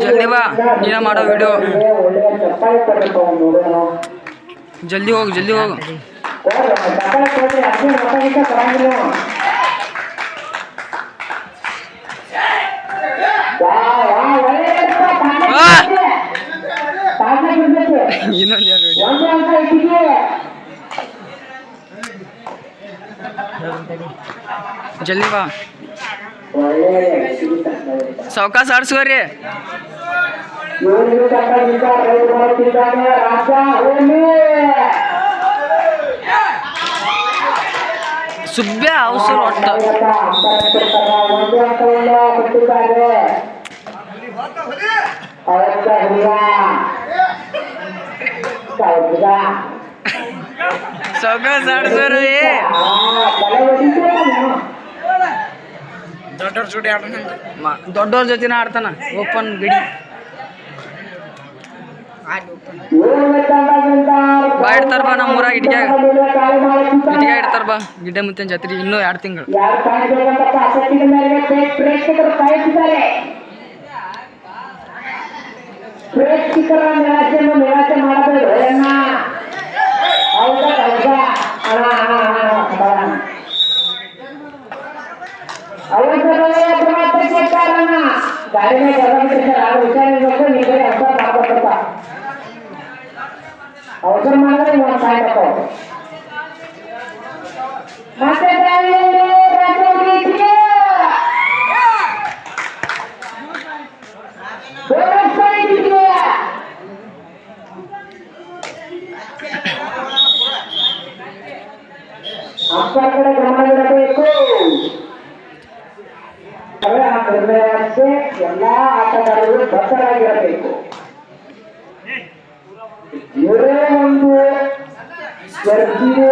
जल्दी बा ನೀನ ಮಾಡೋ ವಿಡಿಯೋ जल्दी ಹೋಗು जल्दी ಹೋಗು जल्दी बा सावकाश आಡ್ಸ್ಕೋರಿ ಸುಬ್ಬ್ಯ ಅವಸರ ಒಟ್ಟ ಸಾವಕಾಶ ಆಡ್ಸ್ಕೋರಿ ದೊಡ್ಡವ್ರ ಜೋಡಿ ದೊಡ್ಡವ್ರ ಜೊತೆನ ಆಡ್ತಾನ ಓಪನ್ ಬಿಡಿ ಬಾ ಇಡ್ತಾರ ಬಾ ನಮ್ಮ ಊರಾಗ ಇಟ್ಗೆ ಇಡ್ತಾರ ಬಾ ಗಿಡ್ಡ ಮುತ್ತಿನ ಜಾತ್ರೆ ಇನ್ನೂ 2 ತಿಂಗಳು ನಿರಾಶೆ ಮಾಡಬೇಡ ಗಾಡಿ ಅವಸರ ಮಾಡಿದ್ರೆ ಒಂದು ಸಾಯ್ಬೇಕು ಮತ್ತೆ ಅಂಪೈರ್ ಕಡೆ ಗಮನವಿರಬೇಕು ನಿರ್ಣಯಕ್ಕೆ ಎಲ್ಲ ಆಟಗಾರರು ಬದ್ಧರಾಗಿರಬೇಕು ಇವರೇ ಒಂದು ಸ್ಪರ್ಧಿಗೆ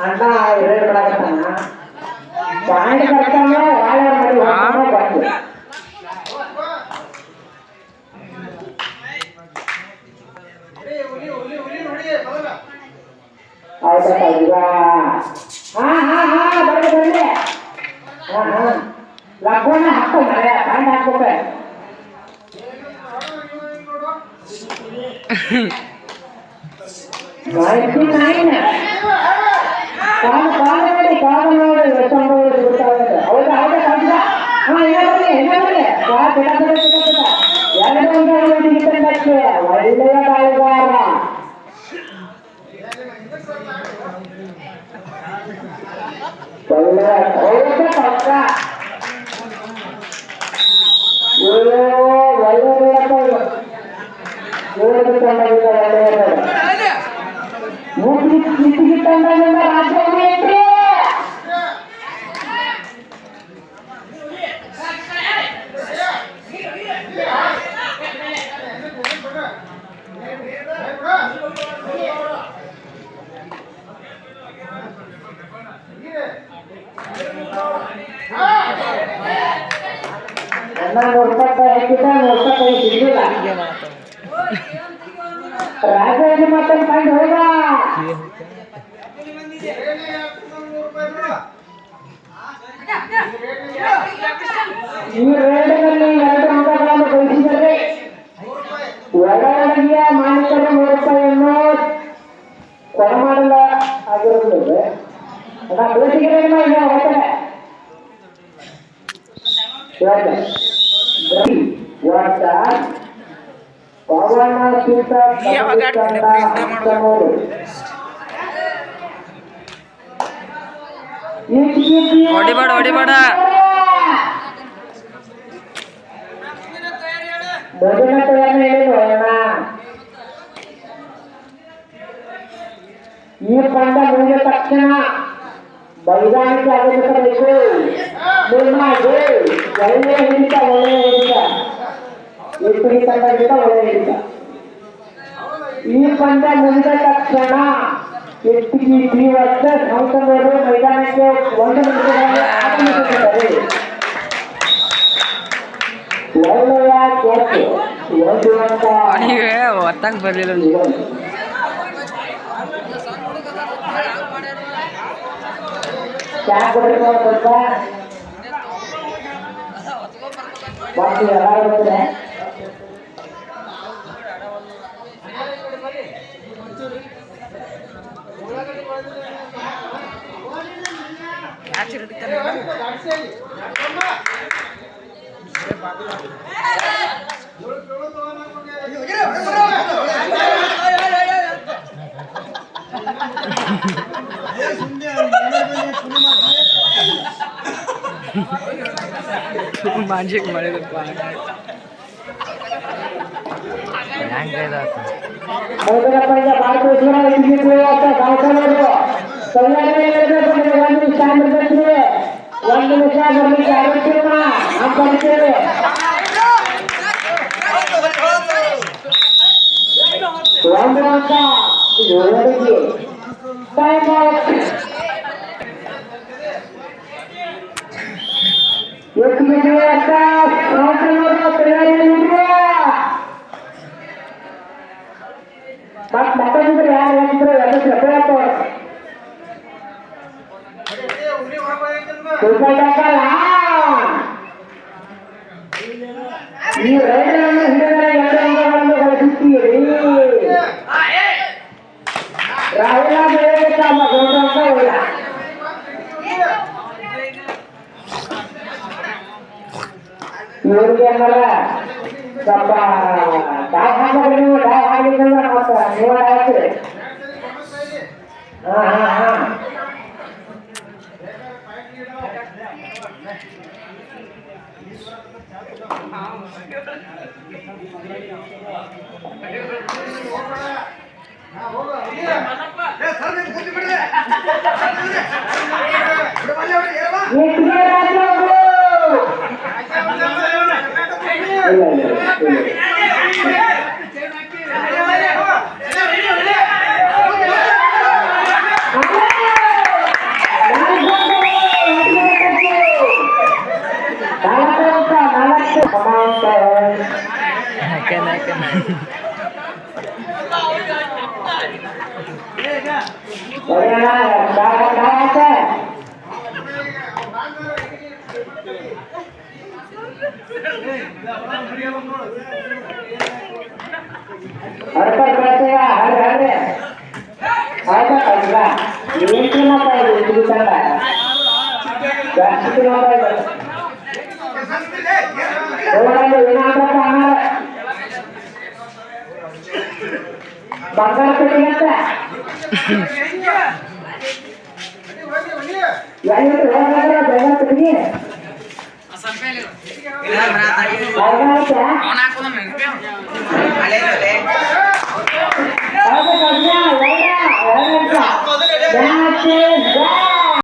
ಅಣ್ಣ ಎರಡು ಮಾಡಕತ್ತಾನ ಪಾಯಿಂಟ್ ಬರ್ತಾನ ಒಳ್ಳೆ ಮಾಡಿ ಬರ್ತದೆ ಹೌದಾ ಈಗ ಬರ್ಲಿ ಲಕ್ಷ್ಮಣ ಹಾಕೋ ಮರ ಪಾಯಿಂಟ್ ಹಾಕ್ಬೇಕು ಒಳ್ಳೆಯ ಗಾಳಿಗಾರ ರಾಜ ಮಾತನ್ನು ಕಂಡು ಹೋಗ ಈ ರೇಡಿನಲ್ಲಿ 2 ಅಂಕಗಳನ್ನು ಗಳಿಸಿದರೆ ಒಳಗಡೆಯ ಮಾಲೀಕರು 100 ರೂಪಾಯಿಯನ್ನು ಕೊಡಮಾಡಲ ಆಗಿರುತ್ತದೆ ಹೊಡಿಬೇಡ ಈ ಪಂಡ ಮುಗಿದ ತಕ್ಷಣ ಬೈದಾಣಿಕೆ ಆಗಬೇಕು. ಒಳ್ಳೆಯ ಹಿಡಿತ ಇಪ್ಪಡಿ ತಂಡದಿಂದ ಒಳ್ಳೆಯ ಹಿಡಿತ. ಈ ಪಂಡ ಮುಗಿದ ತಕ್ಷಣ ಈ ವರ್ಷ ಸಂಸದರು ಮೈದಾನಕ್ಕೆ 1 ನಿಮಿಷದಲ್ಲಿ ಆಗಮಿಸುತ್ತಿದ್ದಾರೆ. ಒಳ್ಳೆಯ ಒತ್ತಾಗ ಬರಲಿಲ್ಲ. ಯಾಕೆ ಕೊಡಬೇಕು ಸ್ವಲ್ಪ ಬಾಕಿ ಎಲ್ಲರೂ ಬರ್ತಾರೆ ಮಾಂಜಿಗೆ ಮಾಡಿದಪ್ಪ ಮೊದಲಪ್ಪನಿಗೆ ಭಾರತೇಶ್ವರ ಇಂಜಿನಿಯರ್ ಅಂತ ದಾಖಲಾಗಬೇಕು ಸರಿಯಾಗಿ ಒಂದು ನಿಮಿಷ ಇರ್ಬೇಕ್ರಿ ಒಂದು ನಿಮಿಷ ಬರ್ಲಿಕ್ಕೆ ಅಗತ್ಯಮ್ಮ ಅಂತ ಹೇಳ್ತೇವೆ ಒಂದು ಅಂಕ ಹುಡುಗಿ ಟೈಮ್ ಔಟ್ ಎಷ್ಟು ಅಂತ ಮತ್ತೊಂದ್ರೆ ಯಾರು ಹೇಳಿದ್ರು ನೀವು ರೈತರನ್ನು ಹಿಡಿದರೆ 2 ಅಂಕಗಳನ್ನು ಗಳಿಸುತ್ತೀರಿ ರಾಹುಲ ಬೆಳೆಯಬೇಕಮ್ಮ 2 ಅಂಕ ಇಲ್ಲ ಇವರಿಗೆ ಅನ್ನಲ್ಲ ಸ್ವಲ್ಪ ಡಾಕ್ ಹಾಕಿದ್ರೆ ನೀವು ಡಾಕ್ ಹಾಕಿದ್ರೆ ನೀವು ಹಾಕ್ತೀರಿ ಬಂಗಾರ ಕಟ್ಟಿಗಂತ ಬಂಗಾರ ಕಟ್ಟಿಗೆ ಅವನ